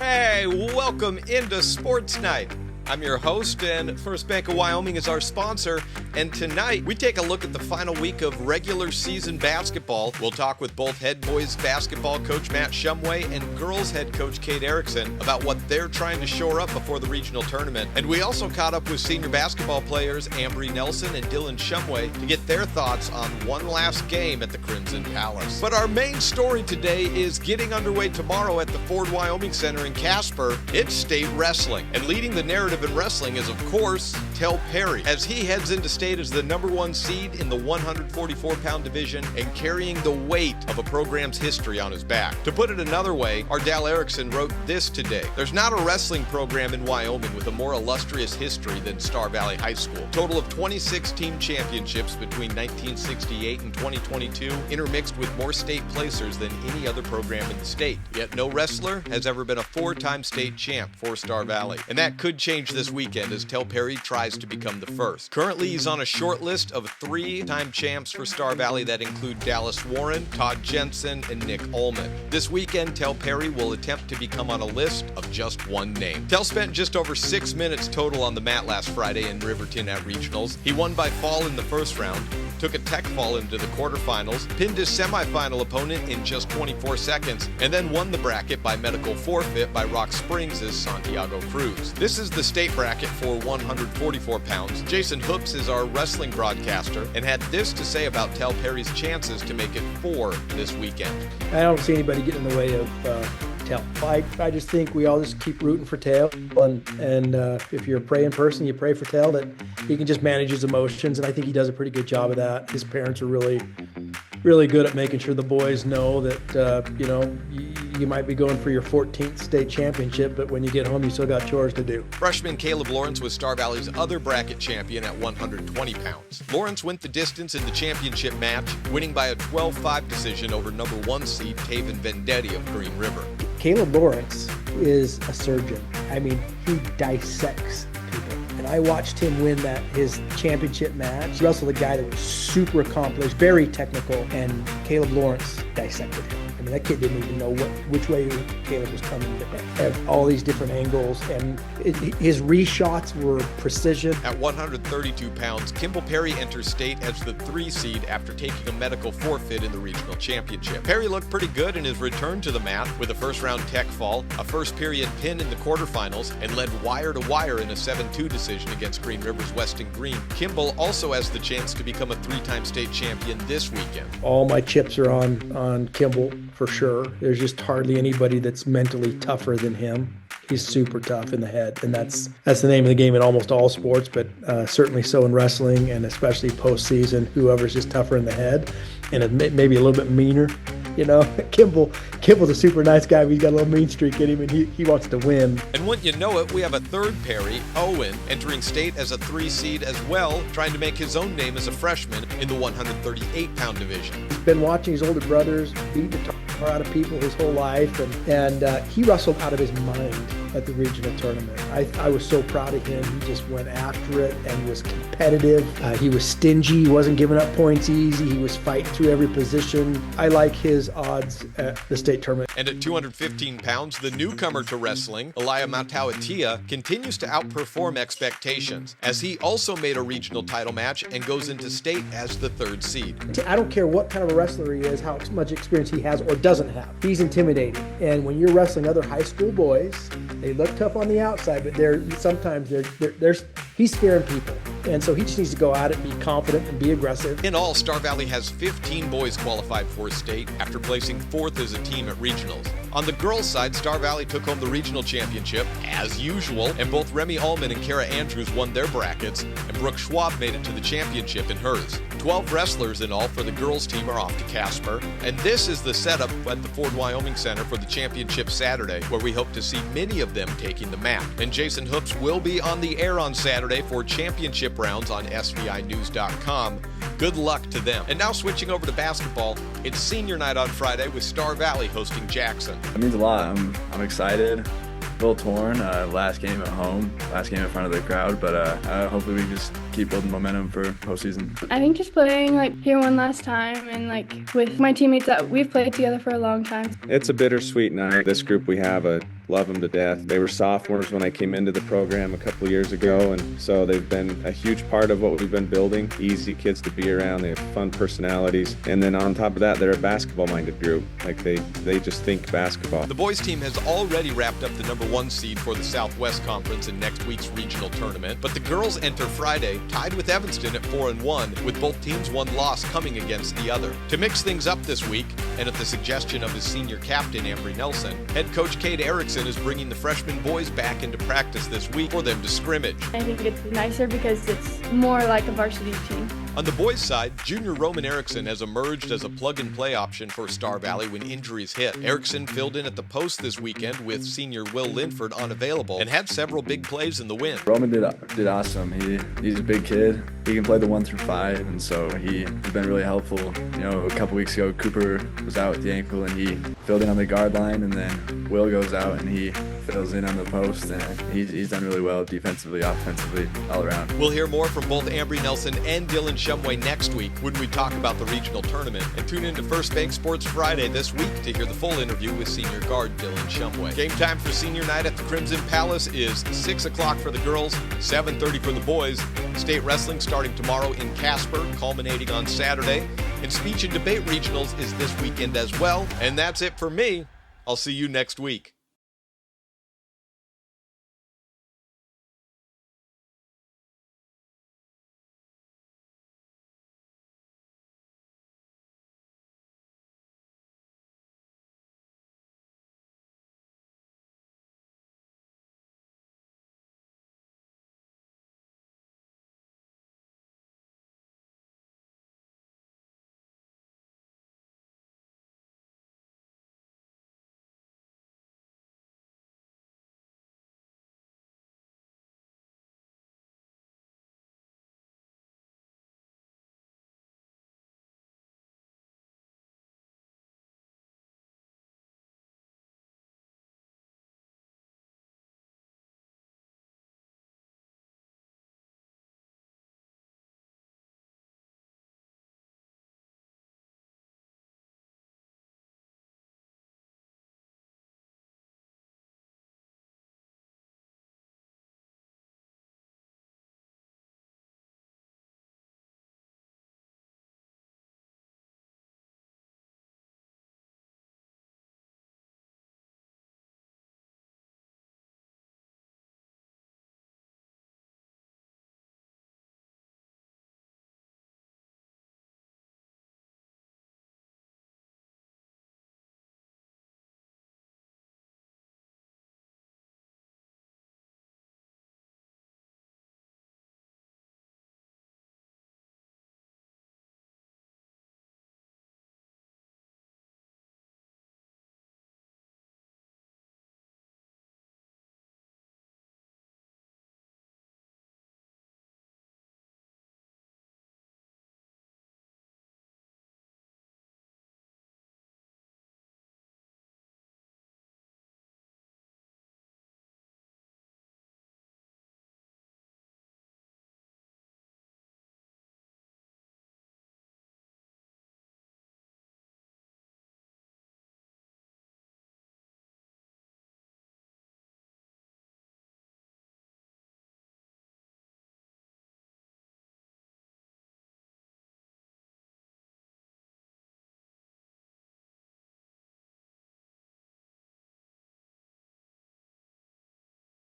Hey, welcome into Sports Night. I'm your host, and First Bank of Wyoming is our sponsor. And tonight, we take a look at the final week of regular season basketball. We'll talk with both head boys basketball coach Matt Shumway and girls head coach Kate Erickson about what they're trying to shore up before the regional tournament. And we also caught up with senior basketball players Ambry Nelson and Dylan Shumway to get their thoughts on one last game at the Crimson Palace. But our main story today is getting underway tomorrow at the Ford Wyoming Center in Casper. It's state wrestling. And leading the narrative in wrestling is, of course, Tel Perry, as he heads into state as the number one seed in the 144-pound division and carrying the weight of a program's history on his back. To put it another way, Ardell Erickson wrote this today: "There's not a wrestling program in Wyoming with a more illustrious history than Star Valley High School. Total of 26 team championships between 1968 and 2022, intermixed with more state placers than any other program in the state. Yet no wrestler has ever been a four-time state champ for Star Valley." And that could change this weekend as Tel Perry tries to become the first. Currently, he's on a short list of three-time champs for Star Valley that include Dallas Warren, Todd Jensen, and Nick Ullman. This weekend, Tel Perry will attempt to become on a list of just one name. Tel spent just over 6 minutes total on the mat last Friday in Riverton at regionals. He won by fall in the first round, took a tech fall into the quarterfinals, pinned his semifinal opponent in just 24 seconds, and then won the bracket by medical forfeit by Rock Springs' Santiago Cruz. This is the state bracket for 144 pounds. Jason Hoops is our wrestling broadcaster and had this to say about Tel Perry's chances to make it 4 this weekend. I don't see anybody getting in the way of Tel. I just think we all just keep rooting for Tel, and if you're a praying person, you pray for Tel that he can just manage his emotions, and I think he does a pretty good job of that. His parents are really good at making sure the boys know that you might be going for your 14th state championship, but when you get home, you still got chores to do. Freshman Caleb Lawrence was Star Valley's other bracket champion at 120 pounds. Lawrence went the distance in the championship match, winning by a 12-5 decision over number 1 seed Taven Vendetti of Green River. Caleb Lawrence is a surgeon. I mean, he dissects people. And I watched him win his championship match. He wrestled a guy that was super accomplished, very technical, and Caleb Lawrence dissected him. I mean, that kid didn't even know which way Caleb was coming. At all these different angles, and his reshots were precision. At 132 pounds, Kimball Perry enters state as the 3 seed after taking a medical forfeit in the regional championship. Perry looked pretty good in his return to the mat with a first-round tech fall, a first-period pin in the quarterfinals, and led wire-to-wire in a 7-2 decision against Green River's Weston Green. Kimball also has the chance to become a 3-time state champion this weekend. All my chips are on Kimball. For sure. There's just hardly anybody that's mentally tougher than him. He's super tough in the head, and that's the name of the game in almost all sports, but certainly so in wrestling, and especially postseason. Whoever's just tougher in the head and maybe a little bit meaner. You know, Kimball's a super nice guy, but he's got a little mean streak in him, and he wants to win. And wouldn't you know it, we have a third Perry, Owen, entering state as a 3 seed as well, trying to make his own name as a freshman in the 138-pound division. He's been watching his older brothers beat the tar out of people his whole life, and he wrestled out of his mind at the regional tournament. I was so proud of him. He just went after it and was competitive. He was stingy. He wasn't giving up points easy. He was fighting through every position. I like his odds at the state tournament. And at 215 pounds, the newcomer to wrestling, Elia Matauatia, continues to outperform expectations, as he also made a regional title match and goes into state as the 3rd seed. I don't care what kind of a wrestler he is, how much experience he has or doesn't have. He's intimidating. And when you're wrestling other high school boys, they look tough on the outside, but he's scaring people. And so he just needs to go out and be confident and be aggressive. In all, Star Valley has 15 boys qualified for state after placing 4th as a team at regionals. On the girls' side, Star Valley took home the regional championship, as usual, and both Remy Allman and Kara Andrews won their brackets, and Brooke Schwab made it to the championship in hers. 12 wrestlers in all for the girls' team are off to Casper, and this is the setup at the Ford Wyoming Center for the championship Saturday, where we hope to see many of them taking the mat. And Jason Hoops will be on the air on Saturday for championship rounds on SVInews.com. Good luck to them. And now switching over to basketball, it's senior night on Friday with Star Valley hosting Jackson. It means a lot. I'm excited. A little torn. Last game at home, last game in front of the crowd, but hopefully we just keep building momentum for postseason. I think just playing here one last time and with my teammates that we've played together for a long time. It's a bittersweet night. This group we have, love them to death. They were sophomores when I came into the program a couple of years ago, and so they've been a huge part of what we've been building. Easy kids to be around. They have fun personalities. And then on top of that, they're a basketball-minded group. Like they just think basketball. The boys team has already wrapped up the number 1 seed for the Southwest Conference in next week's regional tournament, but the girls enter Friday tied with Evanston at 4-1, with both teams one loss coming against the other. To mix things up this week, and at the suggestion of his senior captain, Ambry Nelson, head coach Cade Erickson is bringing the freshman boys back into practice this week for them to scrimmage. I think it's nicer because it's more like a varsity team. On the boys' side, junior Roman Erickson has emerged as a plug-and-play option for Star Valley when injuries hit. Erickson filled in at the post this weekend with senior Will Linford unavailable and had several big plays in the win. Roman did awesome. He's a big kid. He can play the 1 through 5, and so he's been really helpful. You know, a couple weeks ago, Cooper was out with the ankle, and he filled in on the guard line, and then Will goes out, and he fills in on the post, and he's done really well defensively, offensively, all around. We'll hear more from both Ambry Nelson and Dylan Shumway next week when we talk about the regional tournament. And tune in to First Bank Sports Friday this week to hear the full interview with senior guard Dylan Shumway. Game time for senior night at the Crimson Palace is 6 o'clock for the girls, 7:30 for the boys. State wrestling starting tomorrow in Casper, culminating on Saturday. And speech and debate regionals is this weekend as well. And that's it for me. I'll see you next week.